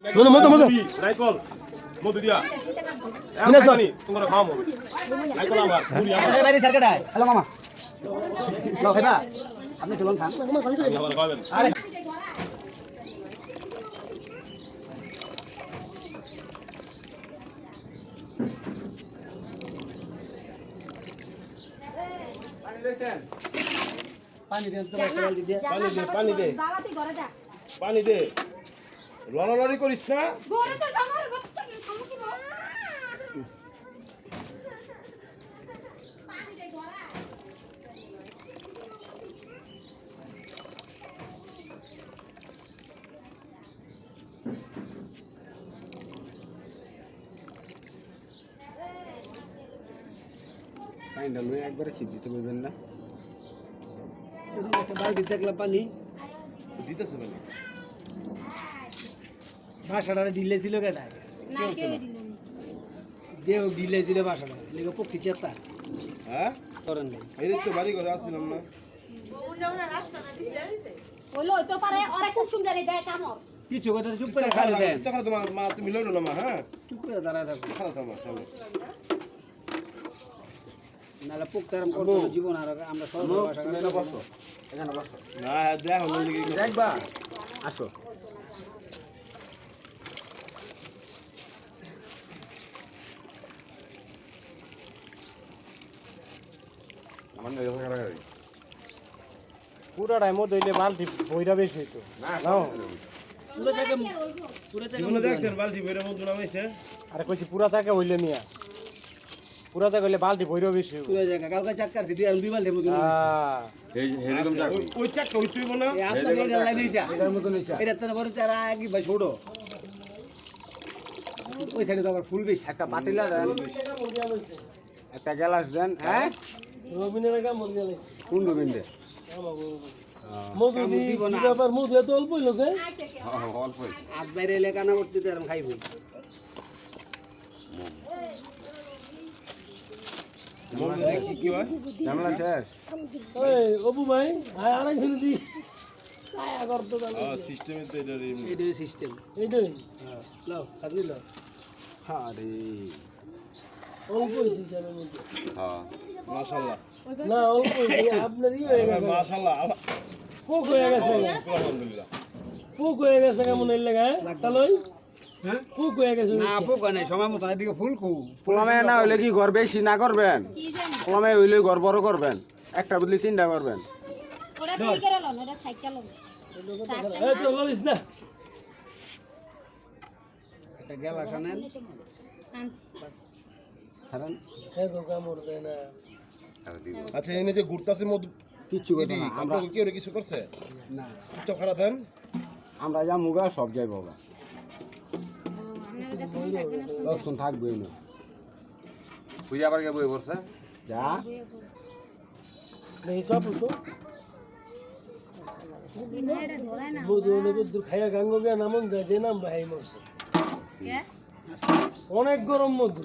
No, mata. Raikol. Mau tu dia. Apa ni? Tunggu nak kamu. Raikol amar. Muri amar. Bari sarkada. Halo mama. Lo khaiba. Apni tulung khan. Ini amar kawan. Are. Pani de to kal di dia. Pani de. দাওয়াতি ঘরে যা Pani de. লড়ালড়ি করিস না। ঘরে তো আমার বাচ্চা কি সমকি বল পানি দে ঘরে পানিটা লয়ে একবারে ছিপ দিতে বলবেন না একটা বালতি দেখলাম পানি দিতেছে মানে। বাসাটা ঢিলে ছিল কেটা না কেউ দিলেন দেহ ঢিলে ছিল বাসাটা লেগে পক্ষী চেতা হ্যাঁ? করেন নাই এই তো বাড়ি করে আসছিলাম না। হলো তো পারে ওরা খুব সুন্দর দেয় কামর কিছু কথা চুপ করে খালি দেন চিন্তা করো তোমার মা তুমি লইলো না মা হ্যাঁ? চুপ করে দাঁড়ায় থাকো খারাপ আমার সামনে। নাহলে পোকতারাম করবো জীবন আর আমরা সব ভাষা এখানে বসো। না দেখ হলো দিকে দেখবা আসো আমার না এখানে রাখা যাবে। পুরাটাই মধ্যে হইলে বালতি বইটা বেশি হইতো পুরো জায়গা জীবনে দেখছেন বালতি বেরে মধ্যে নামাইছে। আরে কইছি পুরা চাকা হইলে মিয়া পুরা চাকা হইলে বালতি বইটাও বেশি হইব পুরো জায়গা কালকে চাক্কার দিদি আর দুই বালতির মতো এরকম যাক। ওই চাকটা ওই তুই মনে এই আপনার এটা লাইনে যা এটার মতো নিচা এটা তো বড় চারা কি ভাই ছোট ওই সাইডে তো আবার ফুল বেশি একটা পাতিলা দেন একটা গ্লাস দেন হ্যাঁ রবিনের কাম বলতে লাইছে কোন রবীন্দ্র মধু দি ব্যাপার মধু এত অল্প লোকে আজ বাইরে এলে কানা করতে তো এরকম খাইব মনে দেখি কি হয়। ঝামেলা শেষ ওই অপু ভাই আড়াই ছিল দি ছায়া করতো সিস্টেমে তো এটা এইটাই সিস্টেম এইটাই লাও সাজি লাও আরে অল্প হয়েছে হিসাবের মধ্যে মাশাআল্লাহ। না অল্প হয়েছে আপনার ই হয়ে গেছে মাশাআল্লাহ। পোক হয়ে গেছে আলহামদুলিল্লাহ। পোক হয়ে গেছে কেমন এর লেগে তাহলে হ্যাঁ পোক হয়ে গেছে না পোকা নাই সময় মতো এদিকে ফুল কু কলমে না হইলে কি ঘর বেশি না করবেন কি জানি কলমে হইলে ঘর বড় করবেন একটা বদলি তিনটা করবেন ওরা তুই করে লন ওরা সাইকেল লন এই তো লইস না একটা গ্লাস আনেন আনছি ছাড়েন এই তো কামড় দেয় না আচ্ছা এনে যে ঘুরতাছে মধু কিচ্ছু কথা না আমরা কি ওরে কিছু করছে? না চুপচাপ খারাপ দেন। আমরা যা মুগা সব যাই বাবা লক্ষণ থাকবে না পূজা আবার কে বই পড়ছে যা এই চাপু তো এটা ধরায় না মধু দূর খাইয়া গাঙ্গ গিয়া নামন যায় যে নাম ভাই মরছে কে অনেক গরম মধু